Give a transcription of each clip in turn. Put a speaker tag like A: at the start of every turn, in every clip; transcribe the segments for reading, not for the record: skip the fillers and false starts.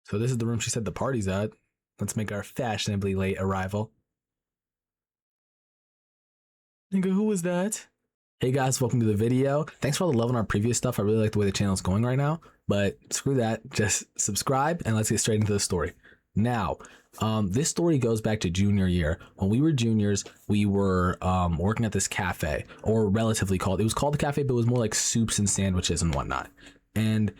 A: So this is the room she said the party's at. Let's make our fashionably late arrival. Nigga, who was that? Hey guys, welcome to the video. Thanks for all the love on our previous stuff. I really like the way the channel is going right now, but screw that. Just subscribe and let's get straight into the story. Now, this story goes back to junior year. When we were juniors, we were working at this cafe, or relatively called, it was called the cafe, but it was more like soups and sandwiches and whatnot. And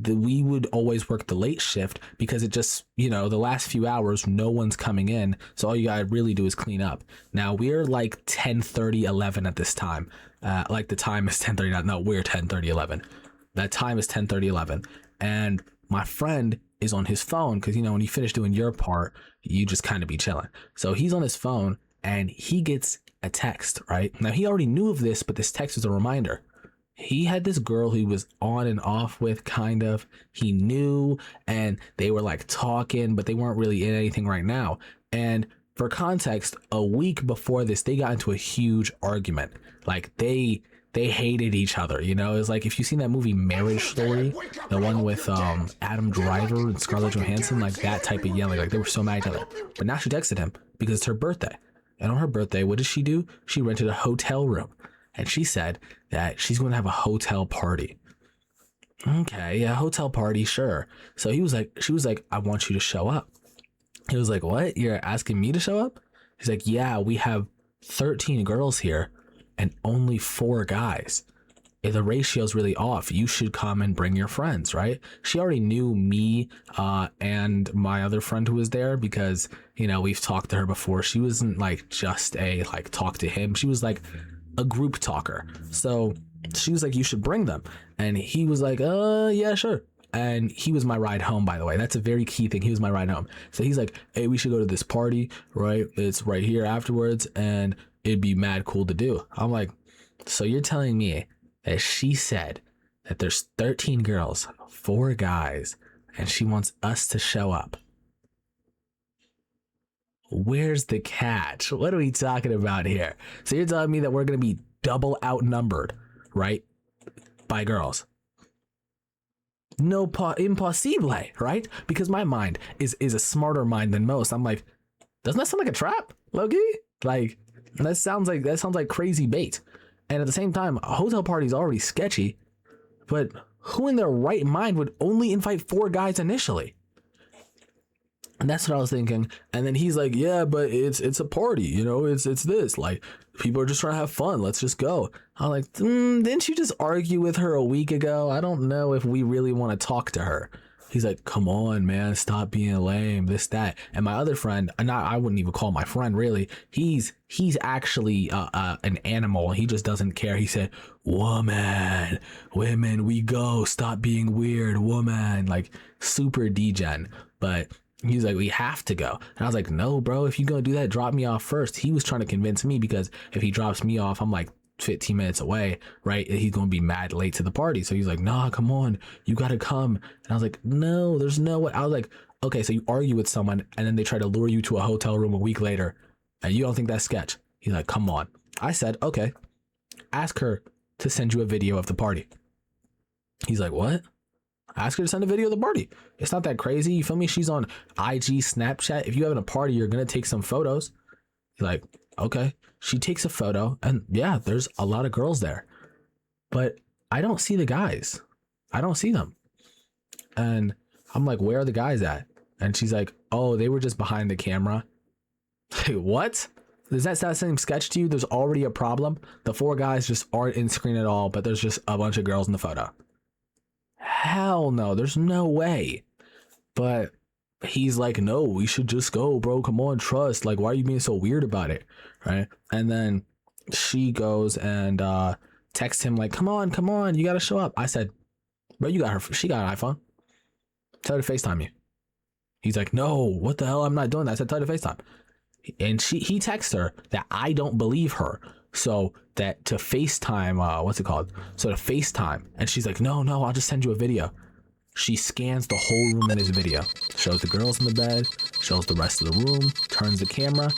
A: we would always work the late shift because it just, you know, the last few hours, no one's coming in. So all you gotta really do is clean up. Now we're like 10:30, 11 at this time. Like the time is 10:30, no, we're 10:30, 11. That time is 10:30, 11. And my friend is on his phone because, you know, when you finish doing your part, you just kind of be chilling. So he's on his phone and he gets a text, right? Now he already knew of this, but this text was a reminder. He had this girl he was on and off with, kind of. He knew, and they were like talking, but they weren't really in anything right now. And for context, a week before this, they got into a huge argument. Like they hated each other, you know? It was like, if you've seen that movie Marriage Story, the one with Adam Driver and Scarlett Johansson, like that type of yelling, like they were so mad at each other. But now she texted him because it's her birthday. And on her birthday, what did she do? She rented a hotel room. And she said that she's going to have a hotel party. Okay, yeah, hotel party, sure. So she was like, I want you to show up. He was like, what? You're asking me to show up? He's like, yeah, we have 13 girls here and only 4 guys. The ratio's really off. You should come and bring your friends, right? She already knew me and my other friend who was there because, you know, we've talked to her before. She wasn't like just a like talk to him. She was like a group talker. So she was like, you should bring them. And he was like, yeah, sure. And he was my ride home, by the way. That's a very key thing. He was my ride home. So he's like, hey, we should go to this party, right? It's right here afterwards and it'd be mad cool to do. I'm like, so you're telling me that she said that there's 13 girls, 4 guys, and she wants us to show up? Where's the catch? What are we talking about here? So you're telling me that we're going to be double outnumbered, right? By girls. No, impossible, right? Because my mind is a smarter mind than most. I'm like, doesn't that sound like a trap, Loki? Like, that sounds like crazy bait. And at the same time, a hotel party is already sketchy, but who in their right mind would only invite 4 guys initially? And that's what I was thinking. And then he's like, yeah, but it's a party, you know, it's this, like, people are just trying to have fun. Let's just go. I'm like, didn't you just argue with her a week ago? I don't know if we really want to talk to her. He's like, come on, man, stop being lame, this, that. And my other friend, I wouldn't even call my friend really. He's actually an animal. He just doesn't care. He said, woman, women, we go. Stop being weird, woman. Like super degen. But he's like, we have to go. And I was like, no, bro, if you're going to do that, drop me off first. He was trying to convince me because if he drops me off, I'm like 15 minutes away, right? He's going to be mad late to the party. So he's like, nah, come on, you got to come. And I was like, no, there's no way. I was like, okay, so you argue with someone and then they try to lure you to a hotel room a week later and you don't think that's sketch? He's like, come on. I said, okay, ask her to send you a video of the party. He's like, what? Ask her to send a video of the party. It's not that crazy. You feel me? She's on IG, Snapchat. If you're having a party, you're going to take some photos. He's like, okay. She takes a photo and yeah, there's a lot of girls there, but I don't see the guys. I don't see them. And I'm like, where are the guys at? And she's like, oh, they were just behind the camera. Hey, what? Does that seem sketch to you? There's already a problem. The 4 guys just aren't in screen at all, but there's just a bunch of girls in the photo. Hell no, there's no way. But he's like, no, we should just go, bro. Come on, trust. Like, why are you being so weird about it? Right? And then she goes and texts him like, come on, you gotta show up. I said, bro, she got an iPhone. Tell her to FaceTime you. He's like, no, what the hell? I'm not doing that. I said, tell her to FaceTime. And he texts her that I don't believe her. So that to FaceTime, what's it called? So to FaceTime. And she's like, no, I'll just send you a video. She scans the whole room in his video, shows the girls in the bed, shows the rest of the room, turns the camera.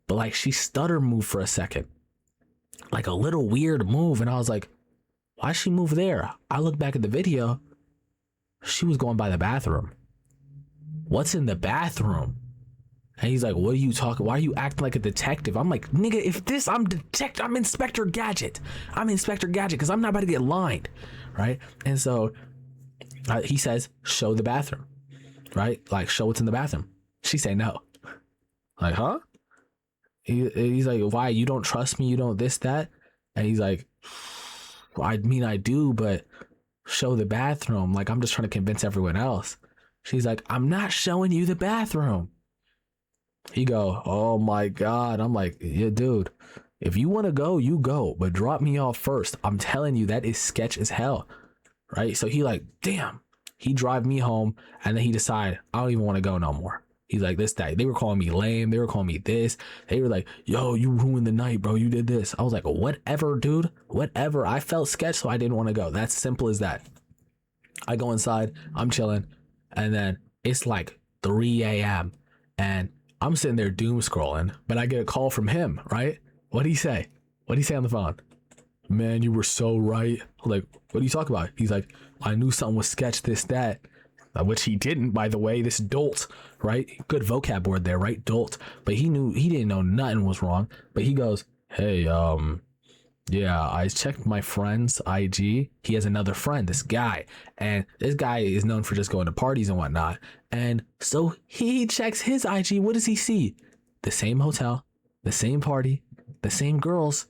A: But like she stutter moved for a second, like a little weird move. And I was like, why'd she move there? I look back at the video. She was going by the bathroom. what's in the bathroom? And he's like, what are you talking? Why are you acting like a detective? I'm like, nigga, if this, I'm Inspector Gadget. I'm Inspector Gadget because I'm not about to get lined, right? And so he says, show the bathroom, right? Like, show what's in the bathroom. She say no. Like, huh? He's like, why? You don't trust me? You don't this, that? And he's like, well, I mean, I do, but show the bathroom. Like, I'm just trying to convince everyone else. She's like, I'm not showing you the bathroom. He go, oh my God. I'm like, yeah, dude, if you want to go, you go, but drop me off first. I'm telling you, that is sketch as hell. Right? So he like, damn. He drive me home, and then he decide, I don't even want to go no more. He's like, this, that. They were calling me lame. They were calling me this. They were like, yo, you ruined the night, bro. You did this. I was like, whatever, dude. Whatever. I felt sketch, so I didn't want to go. That's simple as that. I go inside. I'm chilling. And then it's like 3 a.m. And I'm sitting there doom scrolling, but I get a call from him, right? What'd he say? What'd he say on the phone? Man, you were so right. I'm like, what are you talking about? He's like, I knew something was sketch, this, that. Which he didn't, by the way. This dolt, right? Good vocab word there, right? Dolt. But he didn't know nothing was wrong. But he goes, hey, yeah, I checked my friend's IG. He has another friend, this guy. And this guy is known for just going to parties and whatnot. And so he checks his IG. What does he see? The same hotel, the same party, the same girls,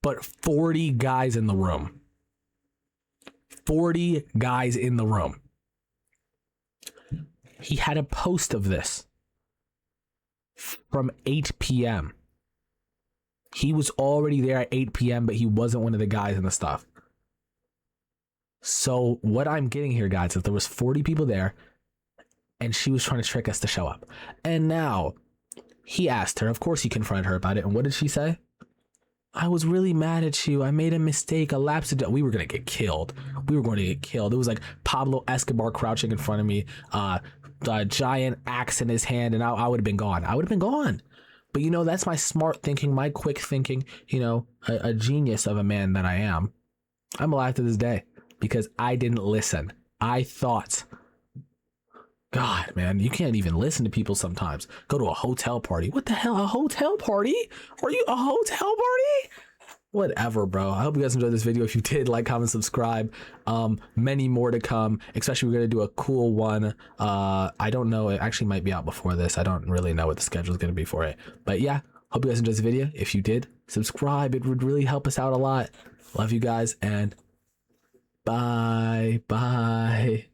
A: but 40 guys in the room. 40 guys in the room. He had a post of this from 8 p.m. He was already there at 8 p.m., but he wasn't one of the guys in the stuff. So what I'm getting here, guys, is there was 40 people there, and she was trying to trick us to show up. And now he asked her, of course he confronted her about it. And what did she say? I was really mad at you. I made a mistake, a lapse of... We were going to get killed. We were going to get killed. It was like Pablo Escobar crouching in front of me, a giant axe in his hand, and I would have been gone. I would have been gone. But, you know, that's my smart thinking, my quick thinking, you know, a genius of a man that I am. I'm alive to this day because I didn't listen. I thought... God, man, you can't even listen to people sometimes. Go to a hotel party. What the hell? A hotel party? Are you a hotel party? Whatever, bro. I hope you guys enjoyed this video. If you did, like, comment, subscribe. Many more to come. Especially, we're going to do a cool one. I don't know. It actually might be out before this. I don't really know what the schedule is going to be for it. But yeah, hope you guys enjoyed this video. If you did, subscribe. It would really help us out a lot. Love you guys, and bye. Bye.